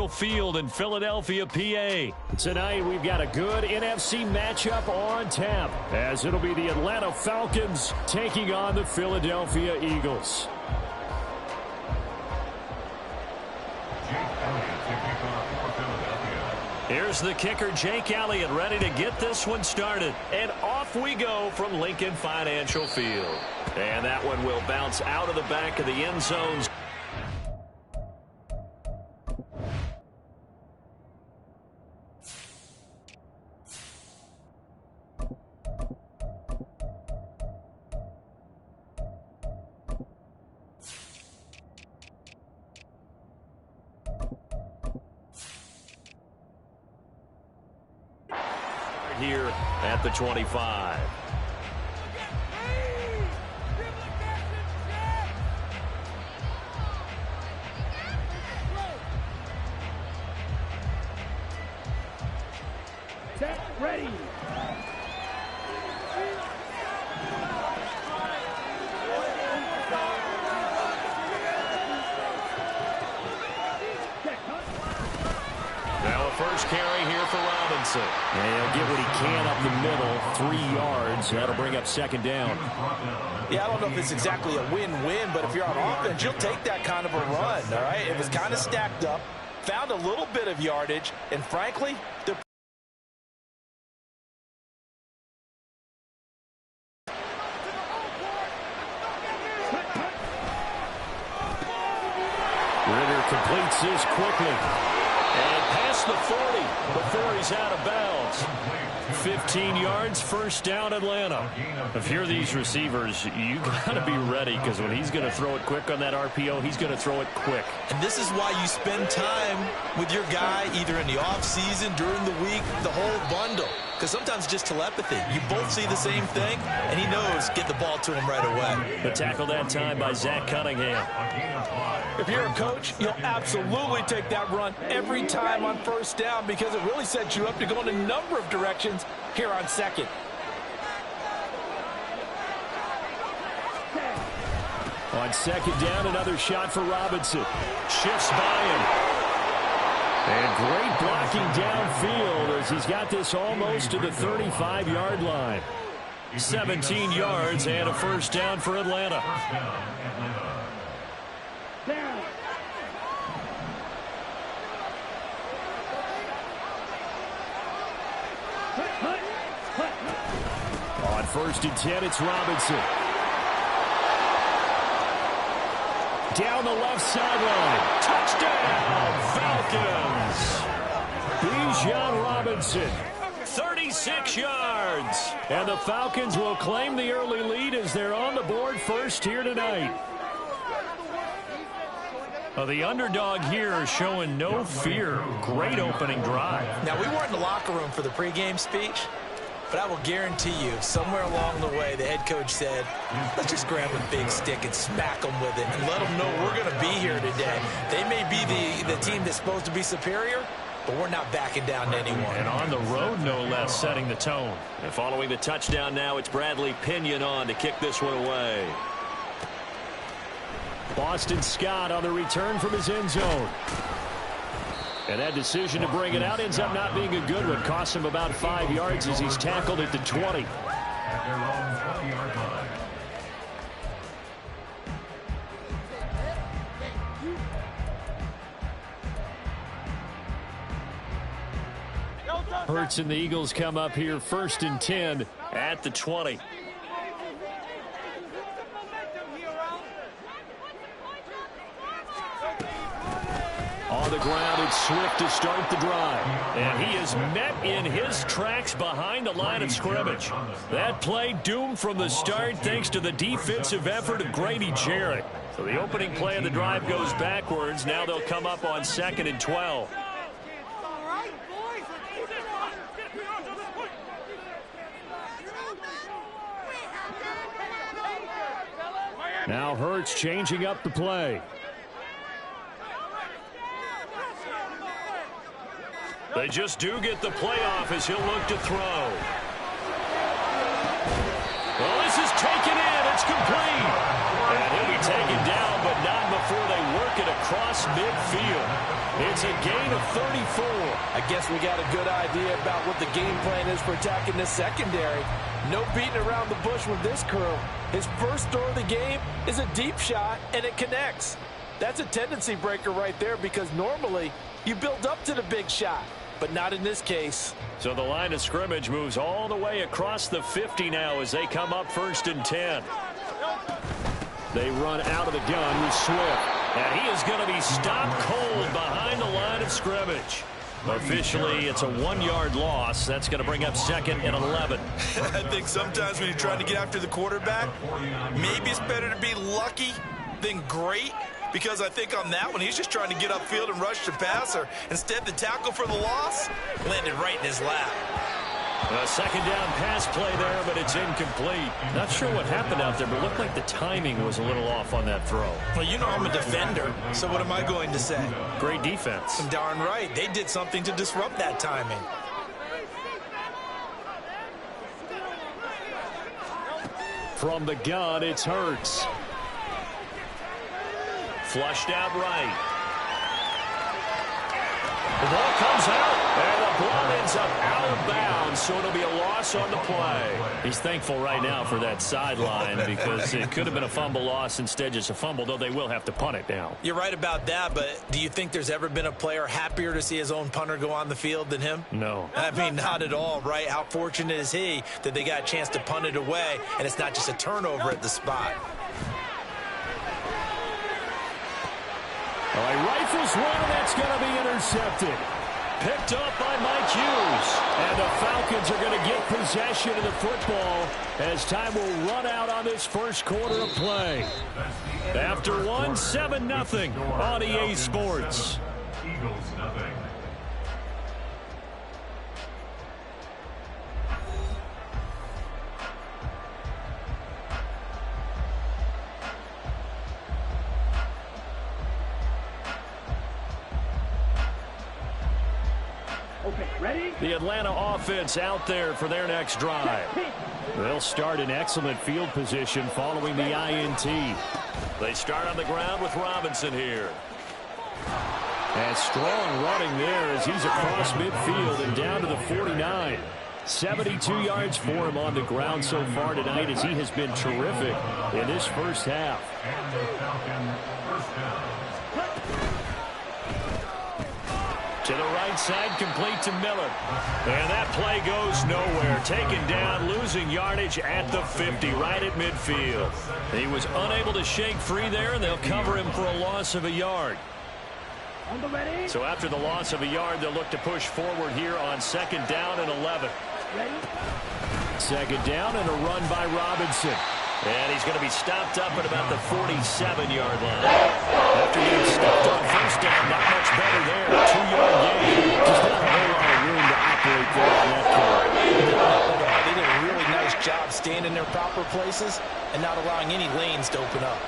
Field in Philadelphia, PA. Tonight, we've got a good NFC matchup on tap, as it'll be the Atlanta Falcons taking on the Philadelphia Eagles. Here's the kicker, Jake Elliott, ready to get this one started. And off we go from Lincoln Financial Field. And that one will bounce out of the back of the end zones. Here at the 25. Set, ready. Now a first carry here for Robinson. And he'll get what he can up the middle, 3 yards. That'll bring up second down. Yeah, I don't know if it's exactly a win-win, but if you're on offense, you'll take that kind of a run, all right? It was kind of stacked up, found a little bit of yardage, and frankly, they're Ritter completes this quickly. And past the 40 before he's out of bounds. 15 yards, first down, Atlanta. If you're these receivers, you got to be ready, because when he's going to throw it quick on that RPO, he's going to throw it quick. And this is why you spend time with your guy either in the offseason, during the week, the whole bundle. Because sometimes just telepathy. You both see the same thing, and he knows get the ball to him right away. The tackle that time by Zach Cunningham. If you're a coach, you'll absolutely take that run every time on first down, because it really sets you up to go in a number of directions here on second. On second down, another shot for Robinson. Shifts by him. And great blocking downfield as he's got this almost to the 35-yard line. 17 yards and a first down for Atlanta. On first and 10, it's Robinson. Down the left sideline. Touchdown, Falcons. Bijan Robinson, 36 yards. And the Falcons will claim the early lead as they're on the board first here tonight. Well, the underdog here showing no fear. Great opening drive. Now, we weren't in the locker room for the pregame speech, but I will guarantee you, somewhere along the way, the head coach said, let's just grab a big stick and smack them with it and let them know we're going to be here today. They may be the team that's supposed to be superior, but we're not backing down to anyone. And on the road, no less, setting the tone. And following the touchdown now, it's Bradley Pinion on to kick this one away. Boston Scott on the return from his end zone. And that decision to bring it out ends up not being a good one. Costs him about 5 yards as he's tackled at the 20. Hurts and the Eagles come up here first and 10 at the 20. On the ground, it's Swift to start the drive. And he is met in his tracks behind the line of scrimmage. That play doomed from the start thanks to the defensive effort of Grady Jarrett. So the opening play of the drive goes backwards. Now they'll come up on second and 12. Now Hurts changing up the play. They just do get the playoff as he'll look to throw. Well, this is taken in. It's complete. And he'll be taken down, but not before they work it across midfield. It's a gain of 34. I guess we got a good idea about what the game plan is for attacking this secondary. No beating around the bush with this crew. His first throw of the game is a deep shot, and it connects. That's a tendency breaker right there, because normally you build up to the big shot, but not in this case. So the line of scrimmage moves all the way across the 50 now as they come up 1st and 10. They run out of the gun with Swift. And he is going to be stopped cold behind the line of scrimmage. Officially, it's a 1-yard loss. That's going to bring up 2nd and 11. I think sometimes when you're trying to get after the quarterback, maybe it's better to be lucky than great. Because I think on that one, he's just trying to get upfield and rush the passer. Instead, the tackle for the loss landed right in his lap. A 2nd down pass play there, but it's incomplete. Not sure what happened out there, but it looked like the timing was a little off on that throw. Well, you know I'm a defender, so what am I going to say? Great defense. Darn right. They did something to disrupt that timing. From the gun, it's Hurts. Flushed out right. The ball comes out, and the ball ends up out of bounds, so it'll be a loss on the play. He's thankful right now for that sideline because it could have been a fumble loss, instead just a fumble, though they will have to punt it now. You're right about that, but do you think there's ever been a player happier to see his own punter go on the field than him? No. I mean, not at all, right? How fortunate is he that they got a chance to punt it away, and it's not just a turnover at the spot. All right, rifles one, that's going to be intercepted. Picked up by Mike Hughes. And the Falcons are going to get possession of the football as time will run out on this first quarter of play. After one, 7-0 on EA Sports. Eagles nothing. The Atlanta offense out there for their next drive. They'll start in excellent field position following the INT. They start on the ground with Robinson here. And strong running there as he's across midfield and down to the 49. 72 yards for him on the ground so far tonight as he has been terrific in this first half. And the Falcon first down. To the right side, complete to Miller. And that play goes nowhere. Taken down, losing yardage at the 50, right at midfield. He was unable to shake free there, and they'll cover him for a loss of a yard. So after the loss of a yard, they'll look to push forward here on 2nd down and 11. 2nd down and a run by Robinson. And he's going to be stopped up at about the 47-yard line. After getting stopped on 1st down, not much better there. 2-yard gain. Just not a whole lot of room to operate there on that play. They did a really nice job staying in their proper places and not allowing any lanes to open up.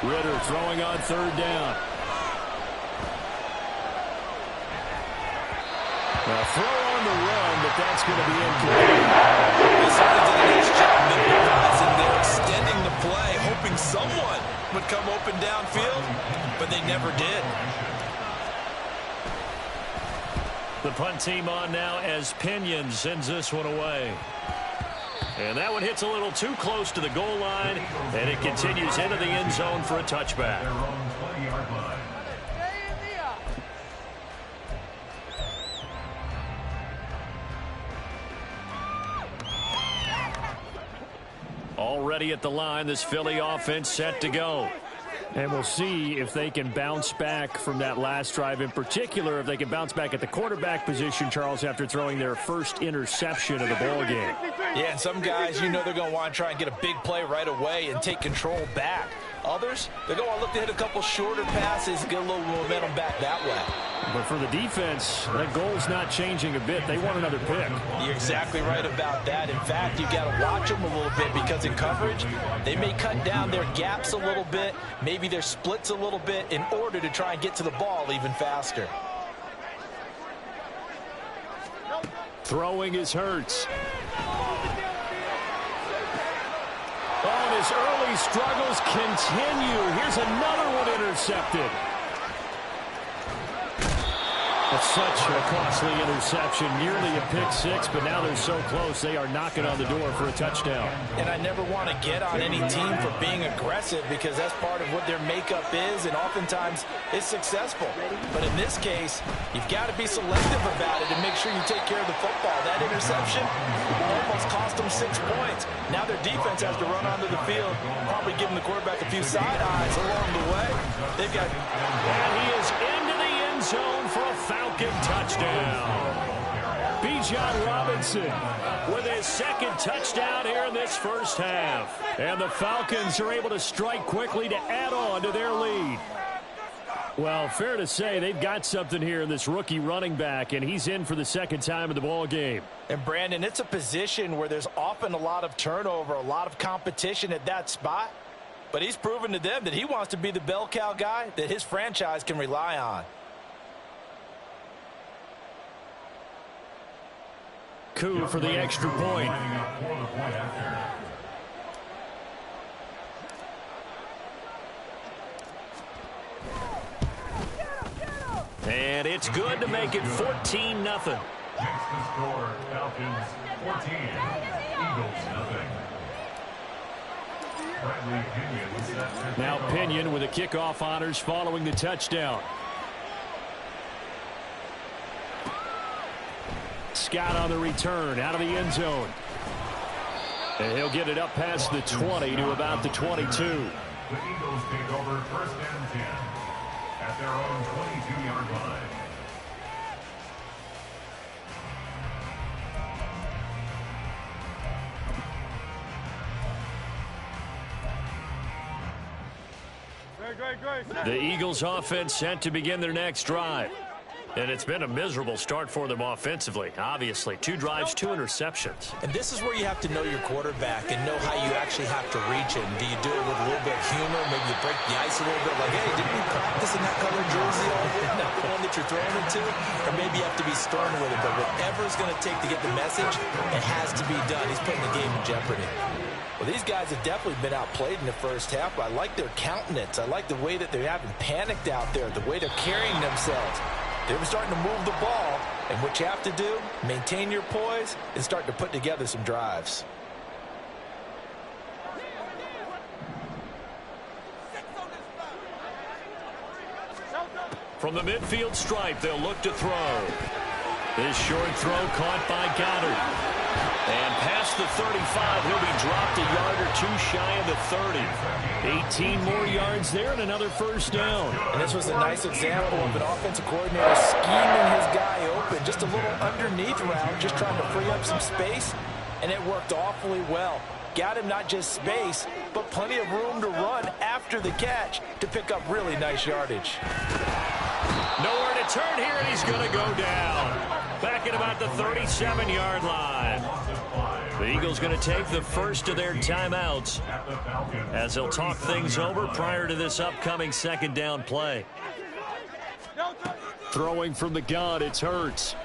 Ritter throwing on 3rd down. Now throw on the run, but that's going to be incomplete. They certainly did a nice job minimizing there, extending the play, hoping someone would come open downfield, but they never did. The punt team on now as Pinion sends this one away. And that one hits a little too close to the goal line, and it continues into the end zone for a touchback. Their own 20-yard line. Already at the line, this Philly offense set to go. And we'll see if they can bounce back from that last drive, in particular, if they can bounce back at the quarterback position, Charles, after throwing their first interception of the ball game. Yeah, and some guys, you know they're going to want to try and get a big play right away and take control back. Others, they're going to look to hit a couple shorter passes and get a little momentum back that way. But for the defense, that goal's not changing a bit. They want another pick. You're exactly right about that. In fact, you've got to watch them a little bit because in coverage, they may cut down their gaps a little bit, maybe their splits a little bit in order to try and get to the ball even faster. Throwing is Hurts. Oh, and his early struggles continue. Here's another one intercepted. That's such a costly interception, nearly a pick six, but now they're so close they are knocking on the door for a touchdown. And I never want to get on any team for being aggressive because that's part of what their makeup is, and oftentimes it's successful. But in this case, you've got to be selective about it and make sure you take care of the football. That interception almost cost them 6 points. Now their defense has to run onto the field, probably giving the quarterback a few side eyes along the way. They've got... And he is into the end zone for a Falcon touchdown. Bijan Robinson with his second touchdown here in this first half. And the Falcons are able to strike quickly to add on to their lead. Well, fair to say they've got something here in this rookie running back, and he's in for the second time in the ball game. And, Brandon, it's a position where there's often a lot of turnover, a lot of competition at that spot. But he's proven to them that he wants to be the bell cow guy that his franchise can rely on. Coup for the extra point. And it's good to make it 14-0. Next to score, Falcons 14, Eagles nothing. Now Pinion with the kickoff honors following the touchdown. Scott on the return out of the end zone. And he'll get it up past the 20 to about the 22. The Eagles take over first and 10 at their own 22-yard line. The Eagles offense set to begin their next drive. And it's been a miserable start for them offensively. Obviously, 2 drives, 2 interceptions. And this is where you have to know your quarterback and know how you actually have to reach him. Do you do it with a little bit of humor? Maybe you break the ice a little bit like, hey, didn't we practice in that colored jersey all year? Not the one that you're throwing it to? Or maybe you have to be stern with it. But whatever it's going to take to get the message, it has to be done. He's putting the game in jeopardy. Well, these guys have definitely been outplayed in the first half, but I like their countenance. I like the way that they haven't panicked out there, the way they're carrying themselves. They're starting to move the ball, and what you have to do, maintain your poise and start to put together some drives. From the midfield stripe, they'll look to throw. This short throw caught by Goddard. And past the 35, he'll be dropped a yard or 2 shy of the 30. 18 more yards there and another first down. And this was a nice example of an offensive coordinator scheming his guy open. Just a little underneath route, just trying to free up some space, and it worked awfully well. Got him not just space, but plenty of room to run after the catch to pick up really nice yardage. Nowhere to turn here, and he's going to go down. Back at about the 37-yard line. The Eagles going to take the first of their timeouts as they'll talk things over prior to this upcoming second down play. Throwing from the gun, it's Hurts.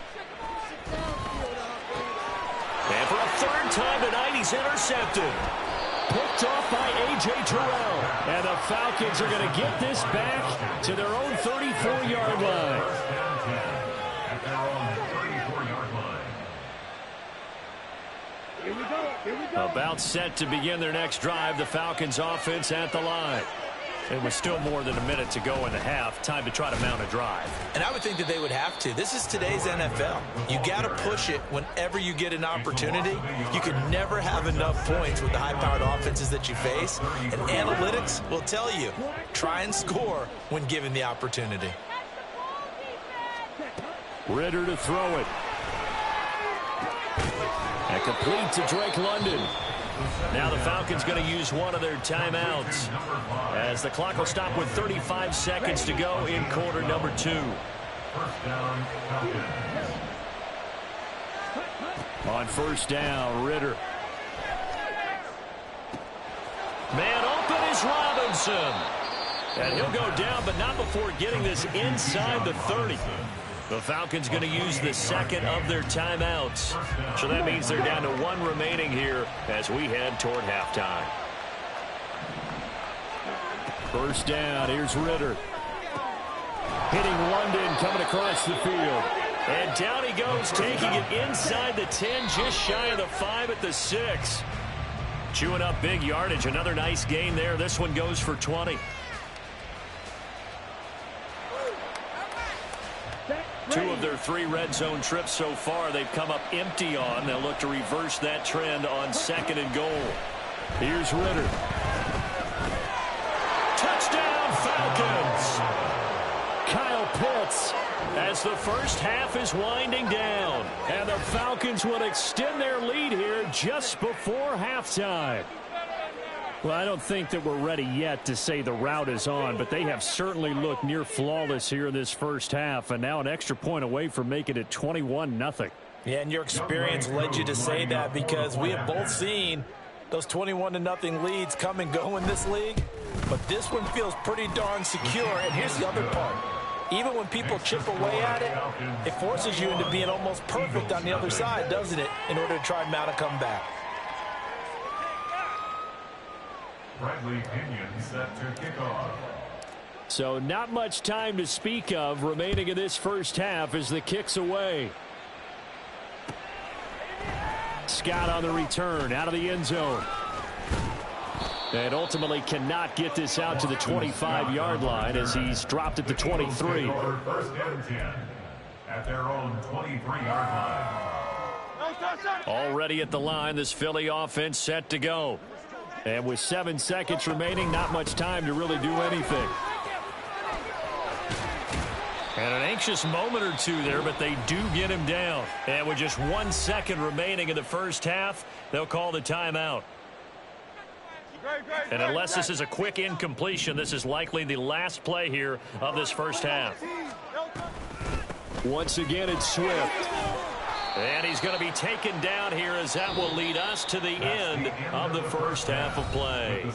And for a third time tonight, he's intercepted. Picked off by A.J. Terrell. And the Falcons are going to get this back to their own 34-yard line. At their own 34-yard line. About set to begin their next drive, the Falcons offense at the line. It was still more than a minute to go in the half. Time to try to mount a drive. And I would think that they would have to. This is today's NFL. You got to push it whenever you get an opportunity. You can never have enough points with the high-powered offenses that you face. And analytics will tell you, try and score when given the opportunity. Ritter to throw it. And complete to Drake London. Now the Falcons going to use one of their timeouts as the clock will stop with 35 seconds to go in quarter number 2. First down, Falcons. On first down, Ritter. Man open is Robinson. And he'll go down, but not before getting this inside the 30. The Falcons going to use the second of their timeouts. So that means they're down to 1 remaining here as we head toward halftime. First down, here's Ritter. Hitting London, coming across the field. And down he goes, taking it inside the 10, just shy of the 5 at the 6. Chewing up big yardage. Another nice gain there. This one goes for 20. 2 of their 3 red zone trips so far they've come up empty on. They'll look to reverse that trend on 2nd and goal. Here's Ritter. Touchdown Falcons! Kyle Pitts as the first half is winding down. And the Falcons will extend their lead here just before halftime. Well, I don't think that we're ready yet to say the route is on, but they have certainly looked near flawless here in this first half, and now an extra point away from making it 21-0. Yeah, and your experience led you to say that because we have both seen those 21-0 leads come and go in this league, but this one feels pretty darn secure. And here's the other part. Even when people chip away at it, it forces you into being almost perfect on the other side, doesn't it, in order to try and mount a comeback. Bradley Pinion set to kick off. So not much time to speak of remaining in this first half as the kick's away. Scott on the return out of the end zone. And ultimately cannot get this out to the 25-yard line as he's dropped at the 23. First and 10 at their own 23-yard line. Already at the line, this Philly offense set to go. And with 7 seconds remaining, not much time to really do anything. And an anxious moment or two there, but they do get him down. And with just 1 second remaining in the first half, they'll call the timeout. And unless this is a quick incompletion, this is likely the last play here of this first half. Once again, it's Swift. And he's going to be taken down here as that will lead us to the end of the first half of play.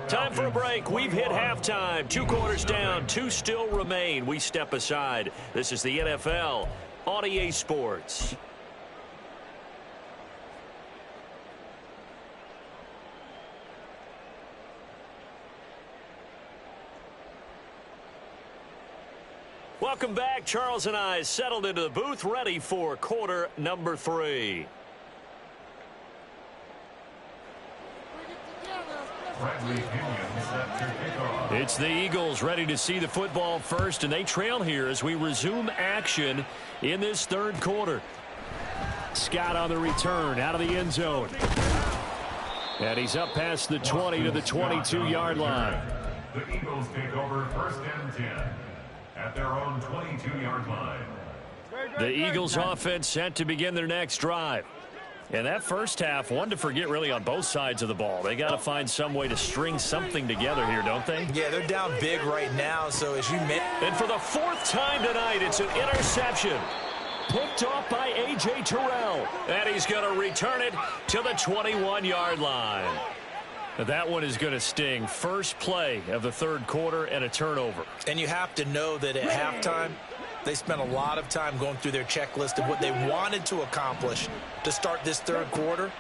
Time for a break. We've hit halftime. 2 quarters down, 2 still remain. We step aside. This is the NFL on EA Sports. Welcome back. Charles and I settled into the booth, ready for quarter number 3. It's the Eagles ready to see the football first, and they trail here as we resume action in this third quarter. Scott on the return out of the end zone. And he's up past the 20 to the 22-yard line. The Eagles take over first and 10. At their own 22-yard line. The Eagles offense set to begin their next drive. And that first half, one to forget really on both sides of the ball. They got to find some way to string something together here, don't they? Yeah, they're down big right now, so as you mentioned. And for the 4th time tonight, it's an interception. Picked off by A.J. Terrell. And he's going to return it to the 21-yard line. That one is going to sting. First play of the third quarter and a turnover. And you have to know that at halftime, they spent a lot of time going through their checklist of what they wanted to accomplish to start this third quarter.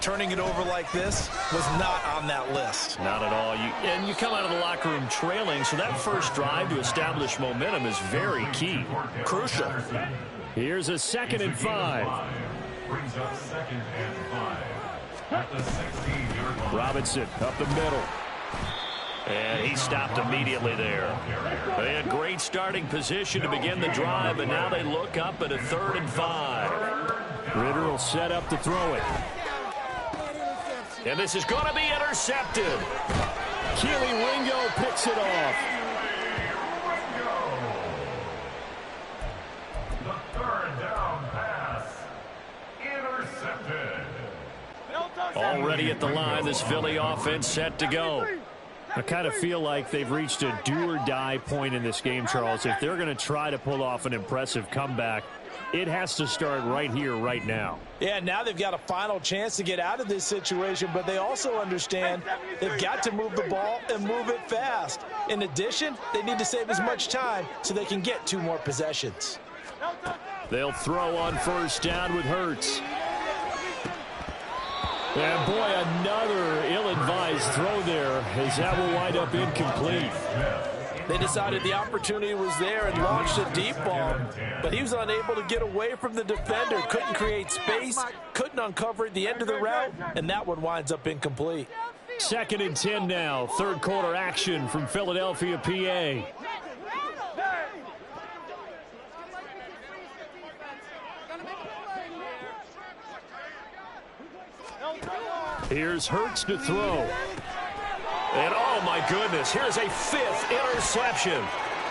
Turning it over like this was not on that list. Not at all. And you come out of the locker room trailing, so that first drive to establish momentum is very key. Crucial. Here's a 2nd and 5. Brings up 2nd and 5. At the 16-yard line. Robinson up the middle. And he stopped immediately there. They had great starting position to begin the drive, but now they look up at a 3rd and 5. Ritter will set up to throw it. And this is going to be intercepted. Keely Ringo picks it off. The 3rd down pass. Intercepted. Already at the line, this Philly offense set to go. I kind of feel like they've reached a do-or-die point in this game, Charles. If they're going to try to pull off an impressive comeback, it has to start right here, right now. Yeah, now they've got a final chance to get out of this situation, but they also understand they've got to move the ball and move it fast. In addition, they need to save as much time so they can get 2 more possessions. They'll throw on first down with Hurts. And boy, another ill-advised throw there, as that will wind up incomplete. They decided the opportunity was there and launched a deep ball, but he was unable to get away from the defender, couldn't create space, couldn't uncover at the end of the route, and that one winds up incomplete. 2nd and 10 now, third quarter action from Philadelphia, PA. Here's Hurts to throw. And oh my goodness, here's a 5th interception.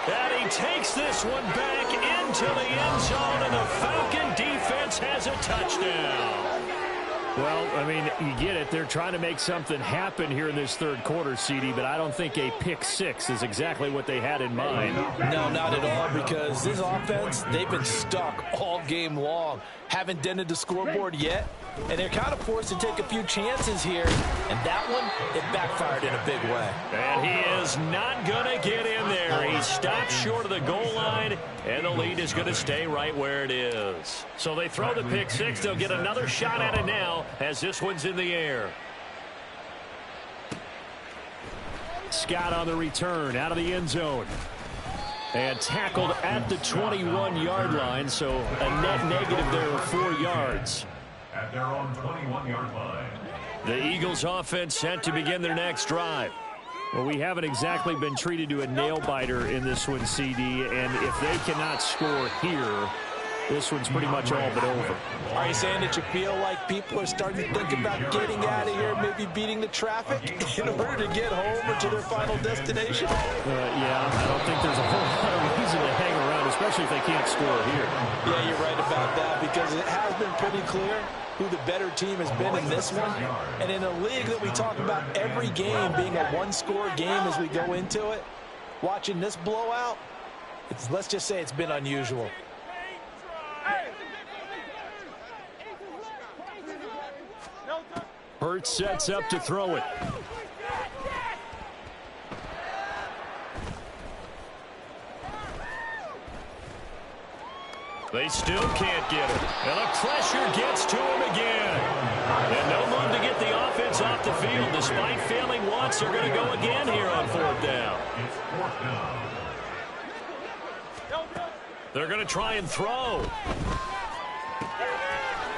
And he takes this one back into the end zone, and the Falcon defense has a touchdown. Well, I mean, you get it. They're trying to make something happen here in this third quarter, CD, but I don't think a pick 6 is exactly what they had in mind. No, not at all, because this offense, they've been stuck all game long. Haven't dented the scoreboard yet, and they're kind of forced to take a few chances here, and that one, it backfired in a big way. And he is not going to get in there. He stopped short of the goal line, and the lead is going to stay right where it is. So they throw the pick 6. They'll get another shot at it now as this one's in the air. Scott on the return out of the end zone. And tackled at the 21-yard line, so a net negative there of 4 yards. At their own 21-yard line. The Eagles offense set to begin their next drive. Well, we haven't exactly been treated to a nail-biter in this one, CD, and if they cannot score here, this one's pretty much all but over. Are you saying that you feel like people are starting to think about getting out of here, maybe beating the traffic in order to get home or to their final destination? Yeah, I don't think there's a whole lot of reason to hang around, especially if they can't score here. Yeah, you're right about that, because it has been pretty clear who the better team has been in this one. And in a league that we talk about every game being a one-score game as we go into it, watching this blowout, let's just say it's been unusual. Hurts sets up to throw it. They still can't get it. And the pressure gets to him again. And no move to get the offense off the field. Despite failing once, they're going to go again here on 4th down. It's 4th down. They're going to try and throw.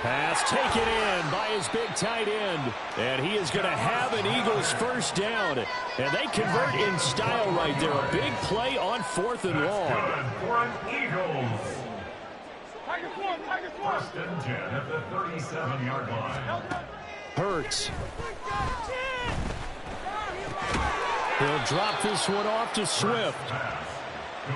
Pass taken in by his big tight end. And he is going to have an Eagles first down. And they convert in style right there. A big play on 4th and long. For an Eagles. 1st and 10 at the 37-yard line. Hurts. He'll drop this one off to Swift.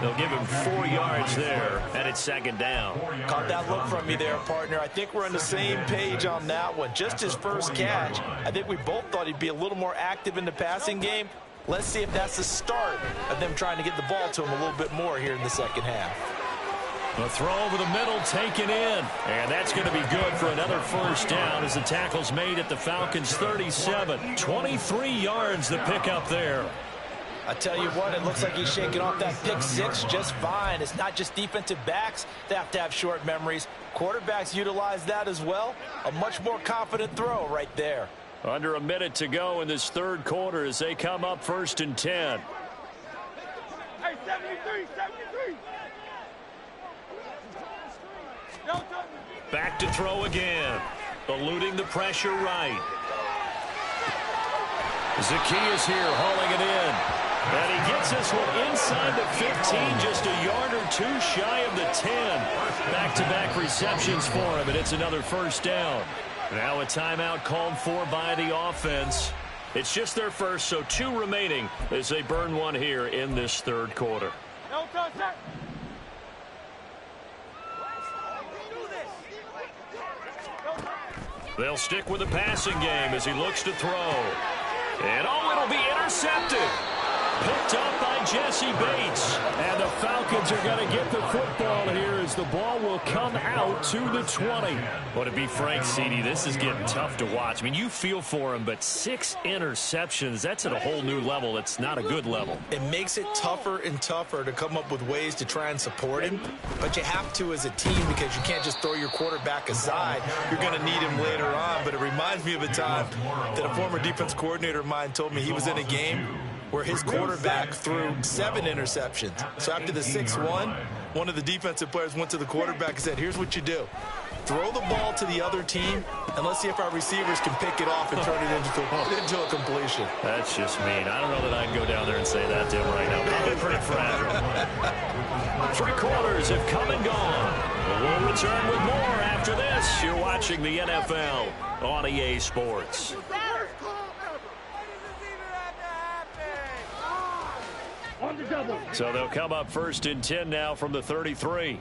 They'll give him 4 yards there, and it's 2nd down. Caught that look from me there, partner. I think we're on the same page on that one. Just his first catch. I think we both thought he'd be a little more active in the passing game. Let's see if that's the start of them trying to get the ball to him a little bit more here in the second half. The throw over the middle taken in. And that's going to be good for another first down as the tackle's made at the Falcons' 37. 23 yards the pickup there. I tell you what, it looks like he's shaking off that pick 6 just fine. It's not just defensive backs that have short memories. Quarterbacks utilize that as well. A much more confident throw right there. Under a minute to go in this third quarter as they come up 1st and 10. Hey, 73. Back to throw again. Eluding the pressure right. Zacchaeus here hauling it in. And he gets this one inside the 15, just a yard or 2 shy of the 10. Back-to-back receptions for him, and it's another first down. Now a timeout called for by the offense. It's just their first, so 2 remaining as they burn one here in this third quarter. No touch, sir. They'll stick with the passing game as he looks to throw. And oh, it'll be intercepted. Picked up by Jesse Bates. And the Falcons Falcons are going to get the football here as the ball will come out to the 20. Well, to be frank, CD, this is getting tough to watch. I mean, you feel for him, but 6 interceptions, that's at a whole new level. It's not a good level. It makes it tougher and tougher to come up with ways to try and support him, but you have to as a team because you can't just throw your quarterback aside. You're going to need him later on, but it reminds me of a time that a former defense coordinator of mine told me he was in a game where his quarterback threw 7 interceptions. So after the 6-1, one of the defensive players went to the quarterback and said, here's what you do. Throw the ball to the other team, and let's see if our receivers can pick it off and turn it into a completion. That's just mean. I don't know that I can go down there and say that to him right now. Probably pretty fragile. 3 quarters have come and gone. We'll return with more after this. You're watching the NFL on EA Sports. So they'll come up 1st and 10 now from the 33.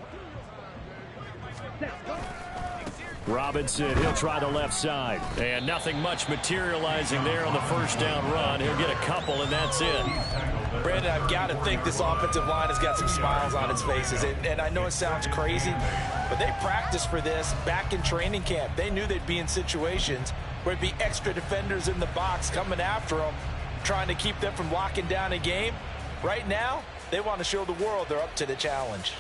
Robinson, he'll try the left side. And nothing much materializing there on the first down run. He'll get a couple, and that's it. Brandon, I've got to think this offensive line has got some smiles on its faces. And I know it sounds crazy, but they practiced for this back in training camp. They knew they'd be in situations where there'd be extra defenders in the box coming after them, trying to keep them from locking down a game. Right now, they want to show the world they're up to the challenge.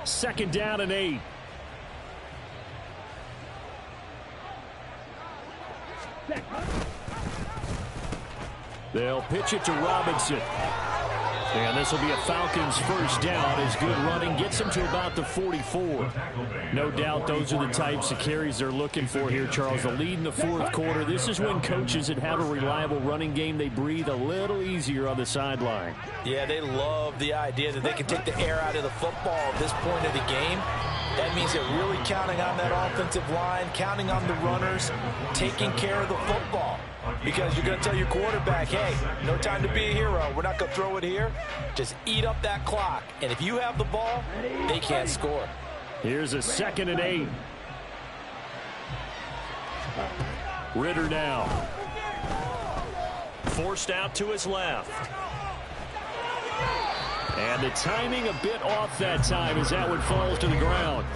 2nd down and 8. They'll pitch it to Robinson. And this will be a Falcons first down as good running gets them to about the 44. No doubt those are the types of carries they're looking for here, Charles. The lead in the 4th quarter. This is when coaches that have a reliable running game, they breathe a little easier on the sideline. Yeah, they love the idea that they can take the air out of the football at this point of the game. That means they're really counting on that offensive line, counting on the runners, taking care of the football. Because you're going to tell your quarterback, hey, no time to be a hero. We're not going to throw it here. Just eat up that clock. And if you have the ball, they can't score. Here's a 2nd and 8. Ritter now. Forced out to his left. And the timing a bit off that time as that one falls to the ground.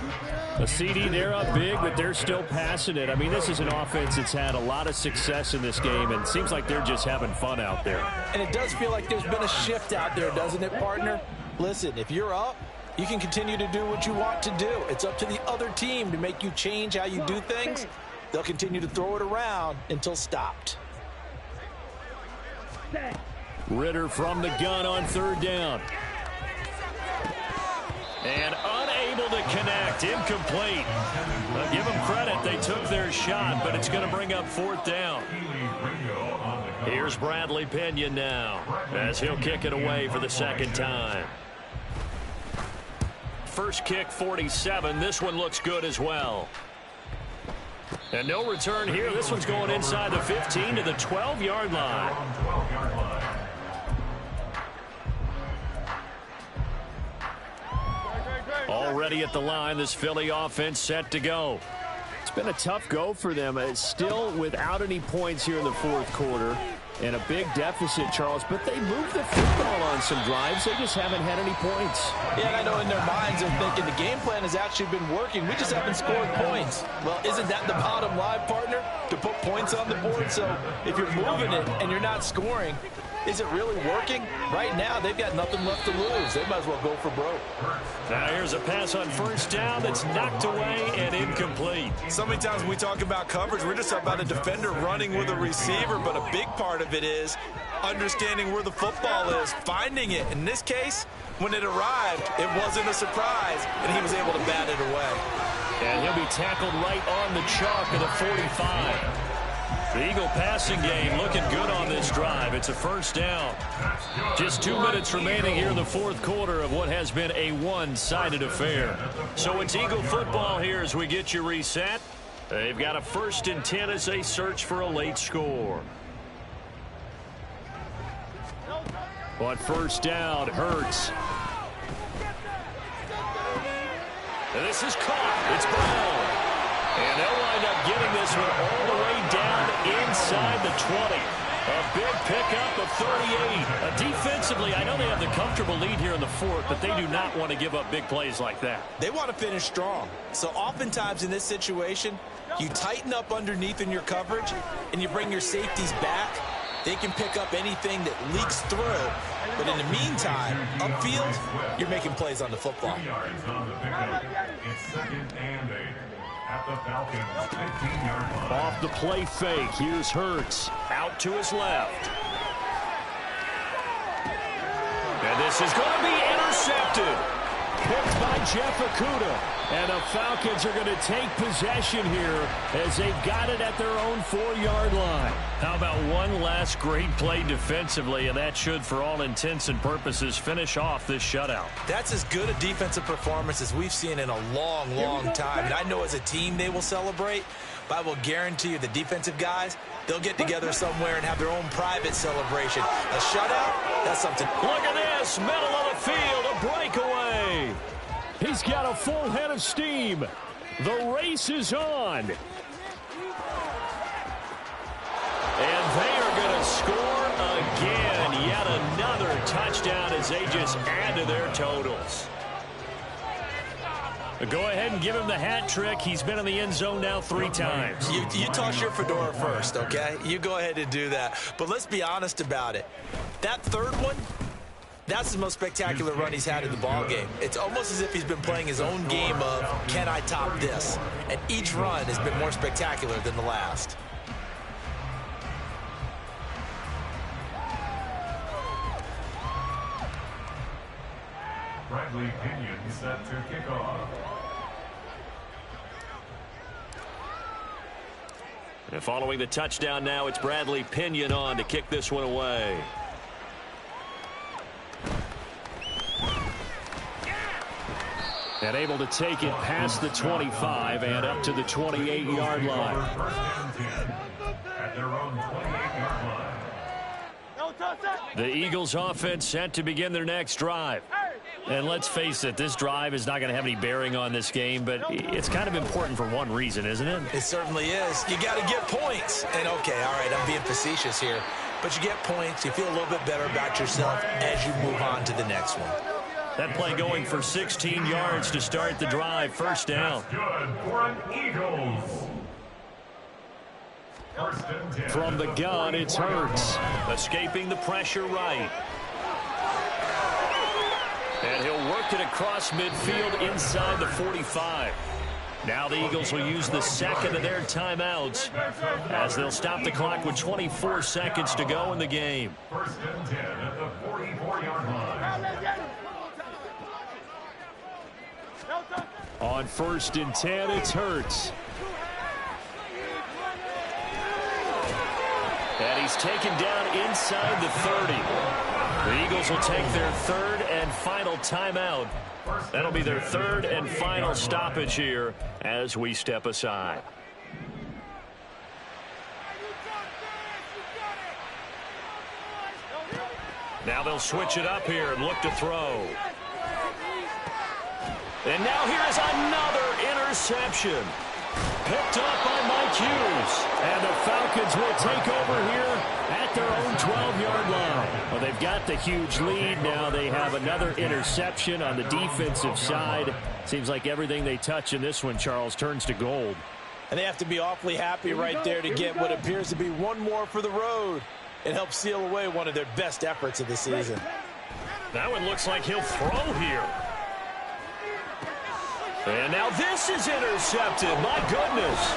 A CD, they're up big, but they're still passing it. I mean, this is an offense that's had a lot of success in this game, and it seems like they're just having fun out there. And it does feel like there's been a shift out there, doesn't it, partner? Listen, if you're up, you can continue to do what you want to do. It's up to the other team to make you change how you do things. They'll continue to throw it around until stopped. Ritter from the gun on 3rd down. And unable to connect. Incomplete. I'll give them credit. They took their shot, but it's going to bring up 4th down. Here's Bradley Pinion now as he'll kick it away for the 2nd time. First kick, 47. This one looks good as well. And no return here. This one's going inside the 15 to the 12-yard line. Already at the line, this Philly offense set to go. It's been a tough go for them. It's still without any points here in the 4th quarter. And a big deficit, Charles. But they moved the football on some drives. They just haven't had any points. Yeah, and I know in their minds they're thinking the game plan has actually been working. We just haven't scored points. Well, isn't that the bottom line, partner? To put points on the board? So if you're moving it and you're not scoring, is it really working? Right now, they've got nothing left to lose. They might as well go for broke. Now here's a pass on 1st down that's knocked away and incomplete. So many times when we talk about coverage, we're just talking about a defender running with a receiver, but a big part of it is understanding where the football is, finding it. In this case, when it arrived, it wasn't a surprise, and he was able to bat it away. And he'll be tackled right on the chalk of the 45. The Eagle passing game looking good on this drive. It's a 1st down. Just 2 minutes remaining here in the 4th quarter of what has been a one-sided affair. So it's Eagle football here as we get you reset. They've got a 1st and 10 as they search for a late score. On 1st down, Hurts. And this is caught. It's Brown. And they'll wind up getting this one all the way down inside the 20. A big pickup of 38. Defensively, I know they have the comfortable lead here in the fourth, but they do not want to give up big plays like that. They want to finish strong. So oftentimes in this situation, you tighten up underneath in your coverage, and you bring your safeties back. They can pick up anything that leaks through. But in the meantime, upfield, you're making plays on the football. It's 2nd and 8 at the Falcons' 15-yard line. Off the play fake, here's Hurts. Out to his left. And this is going to be intercepted. Picked by Jeff Okudah. And the Falcons are going to take possession here as they've got it at their own 4-yard line. How about one last great play defensively, and that should, for all intents and purposes, finish off this shutout. That's as good a defensive performance as we've seen in a long, long time. And I know as a team they will celebrate, but I will guarantee you the defensive guys, they'll get together somewhere and have their own private celebration. A shutout, that's something. Look at this, middle of the field, a breakaway. He's got a full head of steam. The race is on. And they are going to score again. Yet another touchdown as they just add to their totals. Go ahead and give him the hat trick. He's been in the end zone now 3 times. You toss your fedora first, okay? You go ahead and do that. But let's be honest about it. That third one, that's the most spectacular run he's had in the ball game. It's almost as if he's been playing his own game of, can I top this? And each run has been more spectacular than the last. Bradley Pinion set to kick off. And following the touchdown now, it's Bradley Pinion on to kick this one away. And able to take it past the 25 and up to the 28-yard line. At their own 28-yard line. The Eagles offense set to begin their next drive. And let's face it, this drive is not going to have any bearing on this game, but it's kind of important for one reason, isn't it? It certainly is. You got to get points. And, okay, all right, I'm being facetious here. But you get points, you feel a little bit better about yourself as you move on to the next one. That play going for 16 yards to start the drive. First down. Good for an Eagles. First and 10. From the gun, it's Hurts. Escaping the pressure right. And he'll work it across midfield inside the 45. Now the Eagles will use the second of their timeouts as they'll stop the clock with 24 seconds to go in the game. First and 10 at the 44-yard line. On first and 10, it's Hurts. And he's taken down inside the 30. The Eagles will take their third and final timeout. That'll be their third and final stoppage here as we step aside. Now they'll switch it up here and look to throw. And now here is another interception. Picked up by Mike Hughes. And the Falcons will take over here at their own 12-yard line. Well, they've got the huge lead. Now they have another interception on the defensive side. Seems like everything they touch in this one, Charles, turns to gold. And they have to be awfully happy right there to get what appears to be one more for the road. It helps seal away one of their best efforts of the season. That one looks like he'll throw here. And now this is intercepted. My goodness.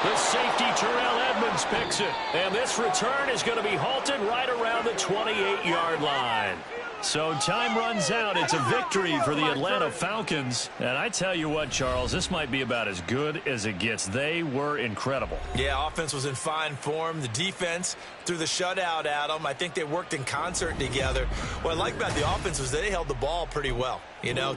The safety, Terrell Edmonds, picks it. And this return is going to be halted right around the 28-yard line. So time runs out. It's a victory for the Atlanta Falcons. And I tell you what, Charles, this might be about as good as it gets. They were incredible. Yeah, offense was in fine form. The defense threw the shutout at them. I think they worked in concert together. What I like about the offense was they held the ball pretty well, you know.